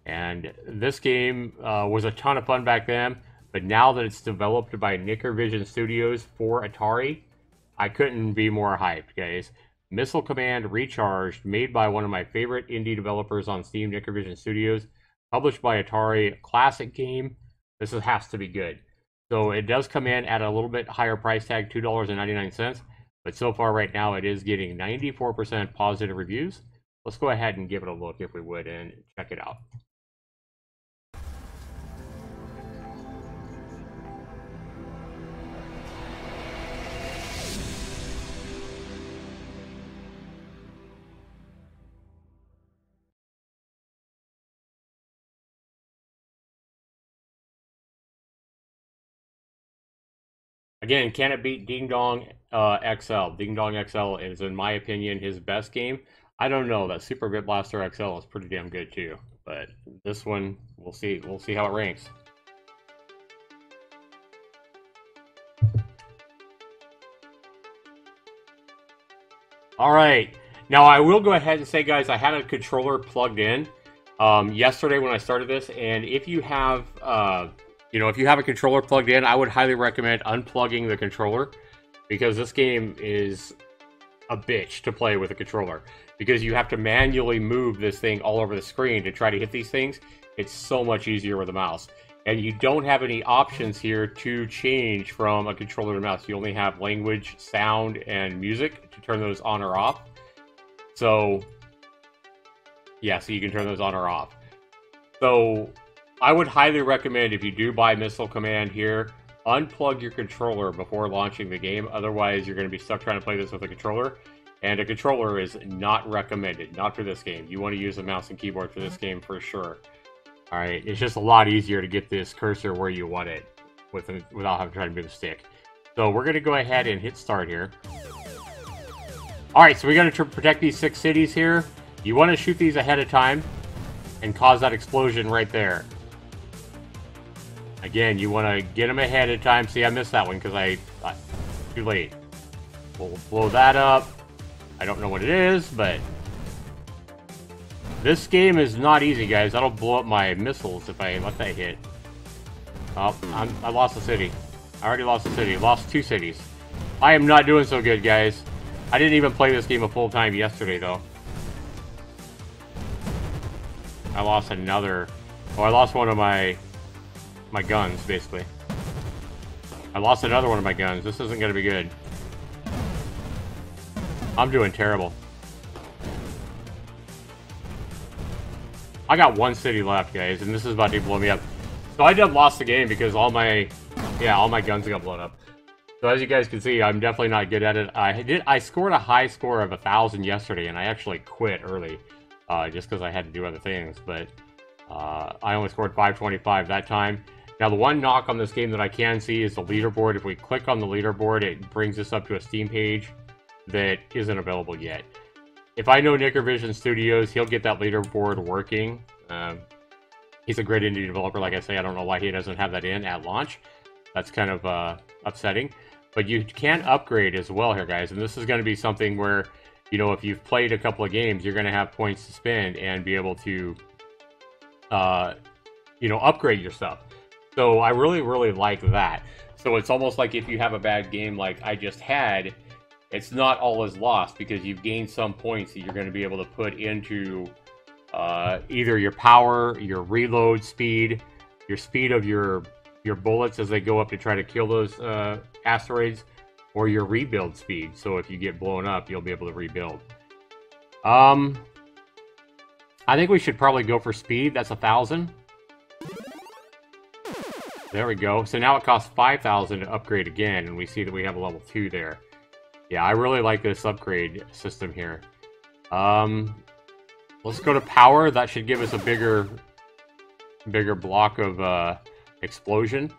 And this game was a ton of fun back then, but now that it's developed by Nickervision Studios for Atari, I couldn't be more hyped, guys. Missile Command Recharged, made by one of my favorite indie developers on Steam, Nickervision Studios, published by Atari, classic game. This has to be good. So it does come in at a little bit higher price tag, $2.99, but so far right now it is getting 94% positive reviews. Let's go ahead and give it a look if we would and check it out. Again, can it beat Ding Dong XL? Ding Dong XL is, in my opinion, his best game. I don't know. That Super Bit Blaster XL is pretty damn good too. But this one, we'll see. We'll see how it ranks. All right. Now I will go ahead and say, guys, I had a controller plugged in yesterday when I started this, and if you have if you have a controller plugged in, I would highly recommend unplugging the controller, because this game is a bitch to play with a controller, because you have to manually move this thing all over the screen to try to hit these things. It's so much easier with a mouse. And you don't have any options here to change from a controller to mouse. You only have language, sound, and music to turn those on or off. So, yeah, so you can turn those on or off. So, I would highly recommend, if you do buy Missile Command here, unplug your controller before launching the game. Otherwise, you're going to be stuck trying to play this with a controller. And a controller is not recommended, not for this game. You want to use a mouse and keyboard for this game for sure. Alright, it's just a lot easier to get this cursor where you want it without having to try to move the stick. So we're going to go ahead and hit start here. Alright, so we're going to protect these 6 cities here. You want to shoot these ahead of time and cause that explosion right there. Again, you want to get them ahead of time. See, I missed that one because too late. We'll blow that up. I don't know what it is, but this game is not easy, guys. That'll blow up my missiles if I let that hit. Oh, I lost the city. I already lost the city. Lost 2 cities. I am not doing so good, guys. I didn't even play this game a full time yesterday, though. I lost another... Oh, I lost one of my guns, basically. I lost another one of my guns. This isn't going to be good. I'm doing terrible. I got 1 city left, guys, and this is about to blow me up. So I just lost the game because all my guns got blown up. So as you guys can see, I'm definitely not good at it. I scored a high score of 1,000 yesterday, and I actually quit early, just because I had to do other things. But I only scored 525 that time. Now, the one knock on this game that I can see is the leaderboard. If we click on the leaderboard, it brings us up to a Steam page that isn't available yet. If I know Nickervision Studios, he'll get that leaderboard working. He's a great indie developer, like I say. I don't know why he doesn't have that in at launch. That's kind of upsetting. But you can upgrade as well here, guys. And this is going to be something where, if you've played a couple of games, you're going to have points to spend and be able to, upgrade your stuff. So I really, really like that. So it's almost like if you have a bad game like I just had, it's not all is lost, because you've gained some points that you're going to be able to put into either your power, your reload speed, your speed of your bullets as they go up to try to kill those asteroids, or your rebuild speed. So if you get blown up, you'll be able to rebuild. I think we should probably go for speed. That's 1,000. There we go. So now it costs 5,000 to upgrade again, and we see that we have a level 2 there. Yeah, I really like this upgrade system here. Let's go to power. That should give us a bigger block of explosion.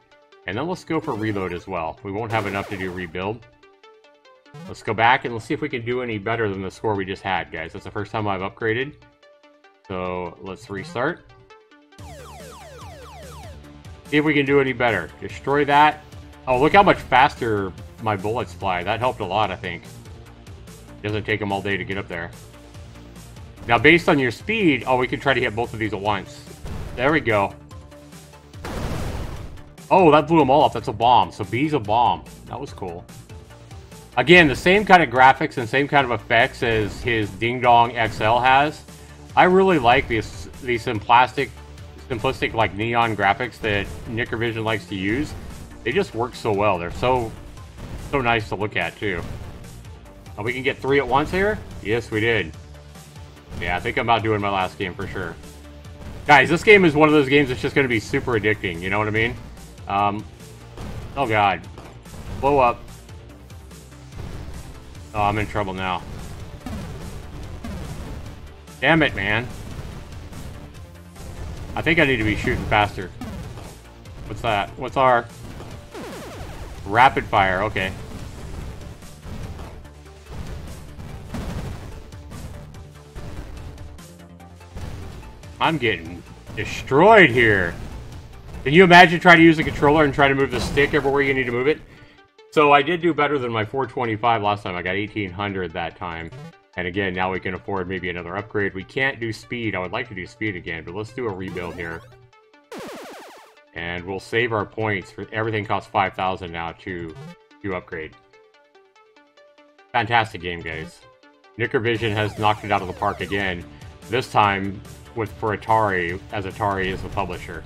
And then let's go for reload as well. We won't have enough to do rebuild. Let's go back and let's see if we can do any better than the score we just had, guys. That's the first time I've upgraded. So let's restart. See if we can do any better. Destroy that. Oh, look how much faster my bullets fly. That helped a lot, I think. It doesn't take them all day to get up there. Now, based on your speed, we can try to hit both of these at once. There we go. Oh, that blew them all up. That's a bomb. So B's a bomb. That was cool. Again, the same kind of graphics and same kind of effects as his Ding Dong XL has. I really like these simplistic like neon graphics that Nickervision likes to use. They just work so well. They're so nice to look at too. Oh, we can get 3 at once here? Yes, we did. Yeah, I think I'm about doing my last game for sure. Guys, this game is one of those games that's just going to be super addicting. You know what I mean? Oh god. Blow up. Oh, I'm in trouble now. Damn it, man. I think I need to be shooting faster. What's that? What's our... Rapid fire, okay. I'm getting destroyed here. Can you imagine trying to use a controller and try to move the stick everywhere you need to move it? So I did do better than my 425 last time. I got 1800 that time. And again, now we can afford maybe another upgrade. We can't do speed. I would like to do speed again, but let's do a rebuild here. And we'll save our points. For everything costs 5,000 now to upgrade. Fantastic game, guys. Nickervision has knocked it out of the park again. This time for Atari, as Atari is the publisher.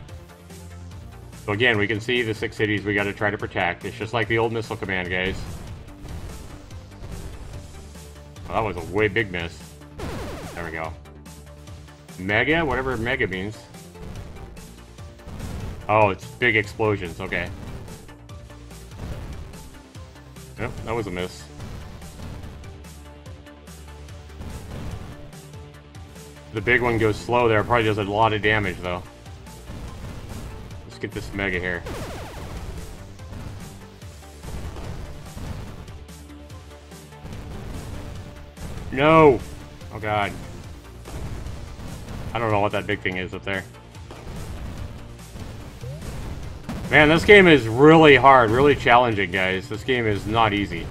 So again, we can see the 6 cities we got to try to protect. It's just like the old Missile Command, guys. Oh, that was a way big miss. There we go. Mega? Whatever mega means. Oh, it's big explosions. Okay. Yep, that was a miss. The big one goes slow there. Probably does a lot of damage, though. Let's get this mega here. No! Oh, God. I don't know what that big thing is up there. Man, this game is really hard, really challenging, guys. This game is not easy.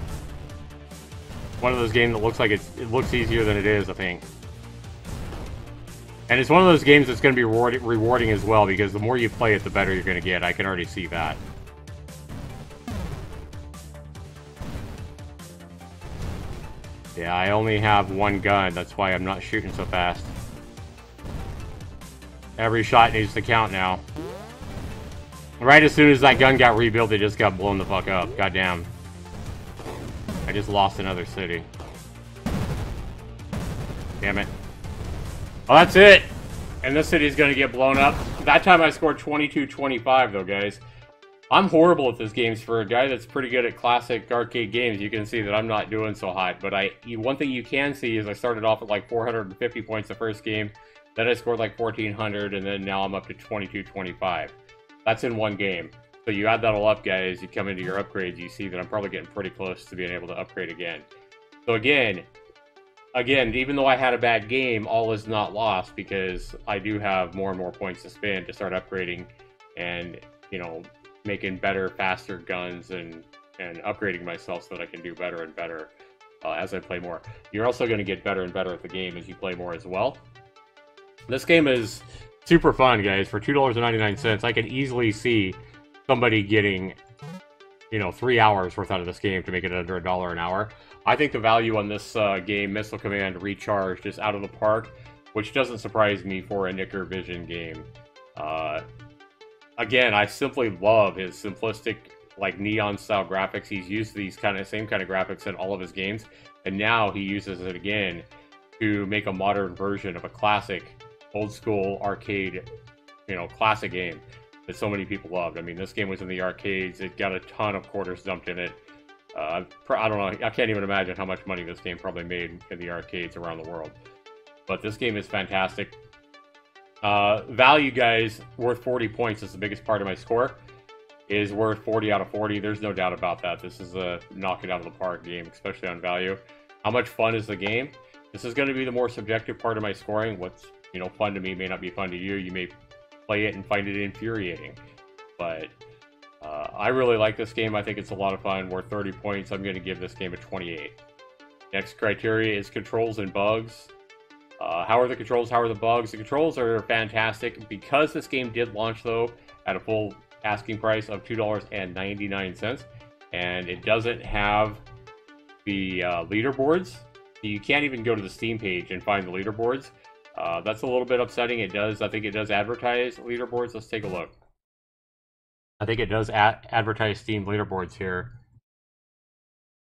One of those games that looks like it looks easier than it is, I think. And it's one of those games that's going to be rewarding as well, because the more you play it, the better you're going to get. I can already see that. Yeah, I only have one gun. That's why I'm not shooting so fast. Every shot needs to count now. Right as soon as that gun got rebuilt, it just got blown the fuck up. Goddamn. I just lost another city. Damn it. Oh, that's it! And this city's gonna get blown up. That time I scored 22-25 though, guys. I'm horrible at this games. For a guy that's pretty good at classic arcade games, you can see that I'm not doing so hot. But one thing you can see is I started off at like 450 points the first game. Then I scored like 1,400, and then now I'm up to 22-25. That's in one game. So you add that all up, guys, you come into your upgrades, you see that I'm probably getting pretty close to being able to upgrade again. So again, even though I had a bad game, all is not lost, because I do have more and more points to spend to start upgrading and, you know, making better, faster guns and upgrading myself so that I can do better and better as I play more. You're also going to get better and better at the game as you play more as well. This game is super fun, guys. For $2.99, I can easily see somebody getting, you know, 3 hours worth out of this game to make it under $1 an hour. I think the value on this game, Missile Command Recharged, is out of the park, which doesn't surprise me for a Nickervision game. Again, I simply love his simplistic, like, neon-style graphics. He's used these same kind of graphics in all of his games, and now he uses it again to make a modern version of a classic, old-school arcade, you know, classic game that so many people loved. I mean, this game was in the arcades. It got a ton of quarters dumped in it. I don't know. I can't even imagine how much money this game probably made in the arcades around the world. But this game is fantastic. Value, guys, worth 40 points is the biggest part of my score. Is worth 40 out of 40. There's no doubt about that. This is a knock it out of the park game, especially on value. How much fun is the game? This is going to be the more subjective part of my scoring. What's, you know, fun to me may not be fun to you. You may play it and find it infuriating. But I really like this game. I think it's a lot of fun. Worth 30 points. I'm going to give this game a 28. Next criteria is controls and bugs. How are the controls? How are the bugs? The controls are fantastic. Because this game did launch, though, at a full asking price of $2.99, and it doesn't have the leaderboards. You can't even go to the Steam page and find the leaderboards. That's a little bit upsetting. It does, I think it does advertise leaderboards. Let's take a look. I think it does advertise Steam leaderboards here.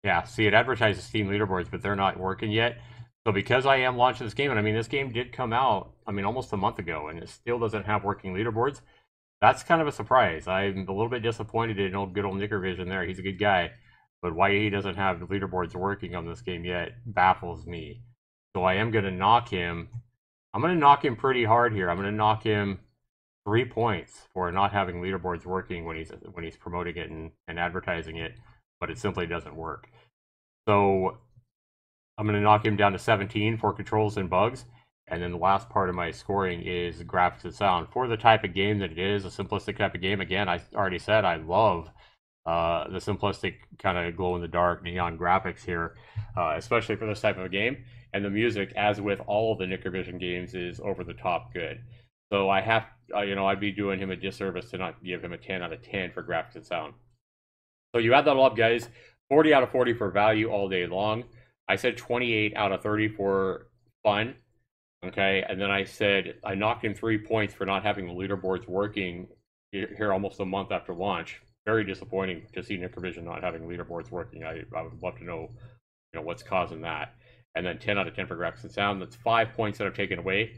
Yeah, see, it advertises Steam leaderboards, but they're not working yet. So because I am launching this game, and I mean, this game did come out, I mean, almost a month ago, and it still doesn't have working leaderboards, that's kind of a surprise. I'm a little bit disappointed in good old Nickervision there. He's a good guy, but why he doesn't have the leaderboards working on this game yet baffles me. So I am going to knock him. I'm going to knock him pretty hard here. I'm going to knock him 3 points for not having leaderboards working when he's promoting it and advertising it, but it simply doesn't work. So I'm going to knock him down to 17 for controls and bugs. And then the last part of my scoring is graphics and sound. For the type of game that it is, a simplistic type of game, again, I already said I love the simplistic kind of glow-in-the-dark neon graphics here, especially for this type of a game. And the music, as with all of the Nickervision games, is over-the-top good. So I have, I'd be doing him a disservice to not give him a 10 out of 10 for graphics and sound. So you add that all up, guys. 40 out of 40 for value all day long. I said 28 out of 30 for fun. Okay, and then I said I knocked him 3 points for not having the leaderboards working here almost a month after launch. Very disappointing to see Nickervision not having leaderboards working. I would love to know, what's causing that. And then 10 out of 10 for graphics and sound. That's 5 points that I've taken away.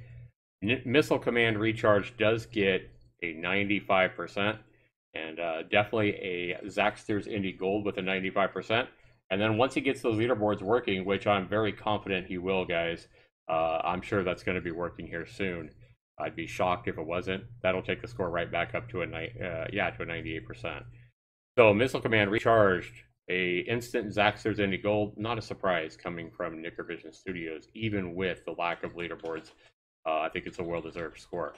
Missile Command Recharge does get a 95%, and definitely a Zaxtors Indie Gold with a 95%. And then once he gets those leaderboards working, which I'm very confident he will, guys, I'm sure that's going to be working here soon. I'd be shocked if it wasn't. That'll take the score right back up to a 98%. So Missile Command Recharged, a instant Zaxtors Indie Gold. Not a surprise coming from Nickervision Studios, even with the lack of leaderboards. I think it's a well-deserved score.